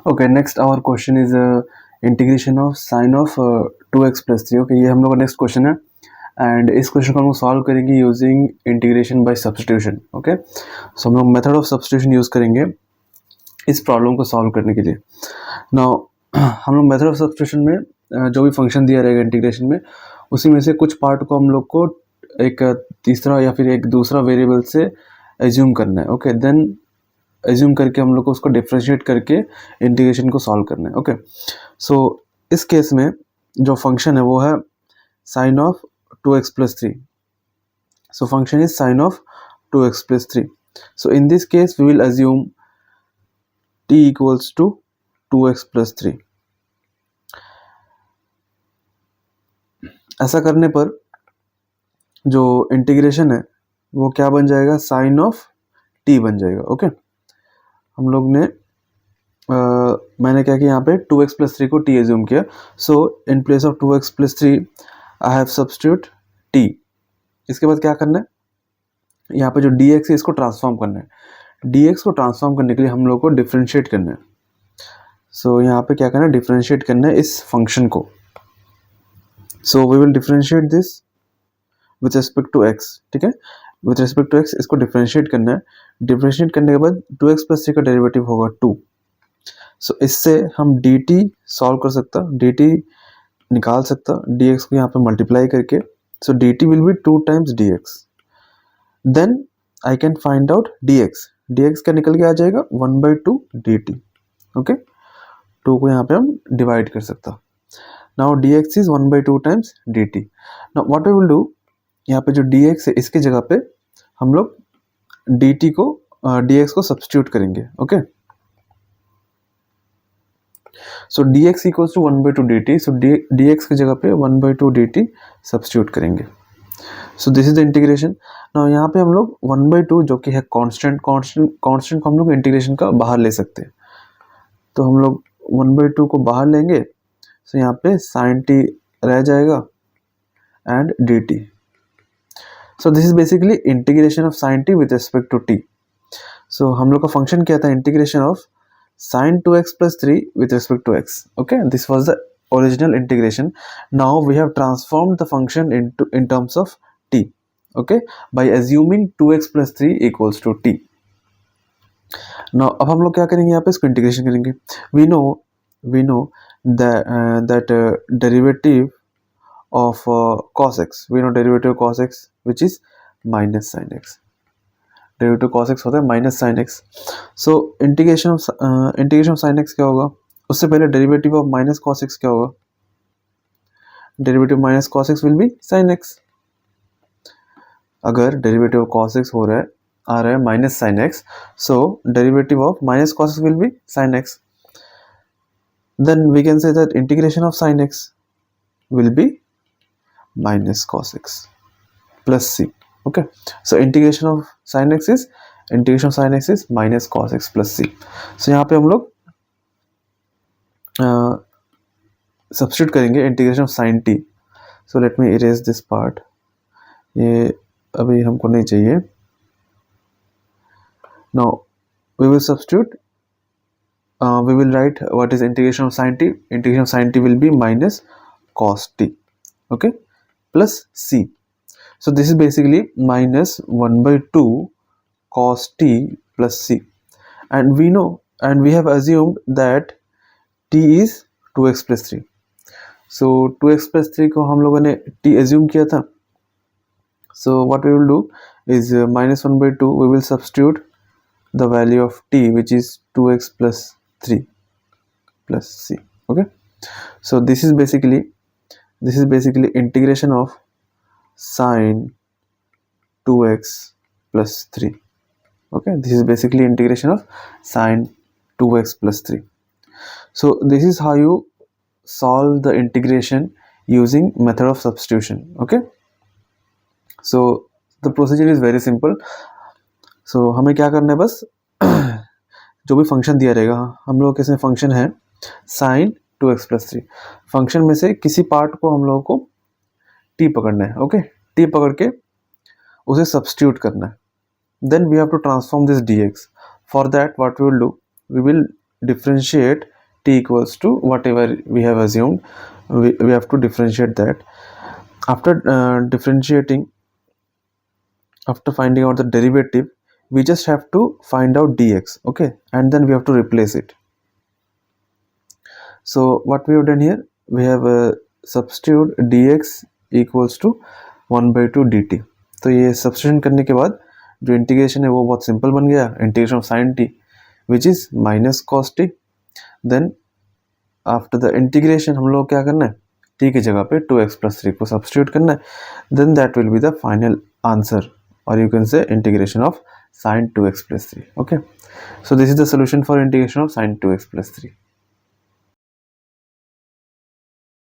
Okay, next our question is integration of sine of 2x+3। Okay, ये हम लोग का नेक्स्ट क्वेश्चन है एंड इस क्वेश्चन को हम लोग सॉल्व करेंगे using integration by substitution. Okay, so हम लोग मेथड ऑफ सब्स्टिट्यूशन यूज़ करेंगे इस प्रॉब्लम को सॉल्व करने के लिए। नाउ हम लोग मेथड ऑफ सब्स्टिट्यूशन में जो भी फंक्शन दिया रहेगा इंटीग्रेशन में, उसी में से कुछ पार्ट को हम लोग को एक तीसरा या फिर एक दूसरा वेरिएबल से एज्यूम करना है। ओके, देन एज्यूम करके हम लोग को उसको डिफ्रेंशिएट करके इंटीग्रेशन को सॉल्व करना है। ओके, सो इस केस में जो फंक्शन है वो है sine of 2x+3। so function is sin of 2x+3. so in this case we will assume t equals to 2x+3। ऐसा करने पर जो इंटीग्रेशन है वो क्या बन जाएगा, साइन ऑफ t बन जाएगा। ओके, हम लोग ने मैंने क्या किया, यहाँ पे 2x+3 को t एज्यूम किया। So in place of 2x+3 I have substitute t। इसके बाद क्या करना है, यहाँ पे जो dx है इसको ट्रांसफॉर्म करना है। dx को ट्रांसफॉर्म करने के लिए हम लोग को डिफ्रेंशिएट करना है। सो यहाँ पे क्या करना है, डिफ्रेंशिएट करना है इस फंक्शन को। So we will differentiate this with respect to x। ठीक है, विथ रिस्पेक्ट टू x इसको डिफ्रेंशिएट करना है। डिफ्रेंशिएट करने के बाद 2x+3 का डेरिवेटिव होगा 2। सो इससे हम dt सॉल्व कर सकता, dt निकाल सकता, dx को यहाँ पे मल्टीप्लाई करके। So dt will be 2 times dx। Then I can find out dx। dx का निकल के आ जाएगा 1/2 dt। ओके, 2 को यहाँ पे हम डिवाइड कर सकता। Now dx is 1/2 times dt। Now what we will do, यहाँ पे जो dx है इसके जगह पे हम लोग dt को dx को सब्स्टिट्यूट करेंगे। Okay, so dx equals to 1/2 dt। So dx की जगह पे 1/2 dt सब्स्टिट्यूट करेंगे। So this is the integration. Now यहाँ पे हम लोग 1/2 जो कि है कांस्टेंट को हम लोग इंटीग्रेशन का बाहर ले सकते हैं। तो हम लोग 1/2 को बाहर लेंगे। सो यहाँ पे sin t रह जाएगा and dt। So this is basically integration of sin t with respect to t। So हम लोग का फंक्शन क्या था, integration of sin 2x+3 with respect to x. Okay, this was the original integration. Now we have transformed the function into in terms of t. Okay, by assuming 2x+3 equals to t. Now अब हम लोग क्या करेंगे, यहाँ पे इसको integration करेंगे। we know that derivative of cos x, we know derivative of cos x which is minus sin x। Derivative cos x होता है minus sine x। So integration of sine x क्या होगा, उससे पहले derivative of minus cos x क्या होगा, derivative minus cos x will be sine x। अगर derivative cos x हो रहा है, आ रहा है minus sine x, so derivative of minus cos x will be sine x। Then we can say that integration of sine x will B minus cos x plus c। Okay, so integration of sin x is minus cos x plus c। so यहाँ पे हम लोग substitute करेंगे integration of sin t। so let me erase this part, ये अभी हमको नहीं चाहिए। now we will substitute, we will write what is integration of sin t। integration of sin t will be minus cos t, okay, plus c। So this is basically minus 1/2 cos t plus c, and we have assumed that t is 2x+3। so 2x+3 को हम लोगों ने t assume किया था। so what we will do is minus 1/2 we will substitute the value of t which is 2x+3 plus c। okay, so this is basically integration of sin 2x plus 3। okay, this is basically integration of sin 2x plus 3। so this is how you solve the integration using method of substitution। okay, so the procedure is very simple। so हमें क्या करना है, बस जो भी function दिया रहेगा, हम लोग के फंक्शन है sin 2x plus 3, फंक्शन में से किसी पार्ट को हम लोगों को t पकड़ना है। ओके, t पकड़ के उसे सब्स्टिट्यूट करना है। Then we have to transform this dx। For that what we will do, we will differentiate t equals to whatever we have assumed. We have to differentiate that. After differentiating, after finding out the derivative, we just have to find out dx, okay, and then we have to replace it. So what we have done here, we have substitute dx equals to 1/2 dt. तो ये substitution करने के बाद जो integration है वो बहुत simple बन गया, integration of sine t which is minus cos t. Then after the integration हम लोग क्या करना है, टी की जगह पे 2x+3 को सब्स्टिट्यूट करना है. Then that will be the final answer, or you can say integration of sin 2x plus 3. Okay, so this is the solution for integration of sin 2x plus 3.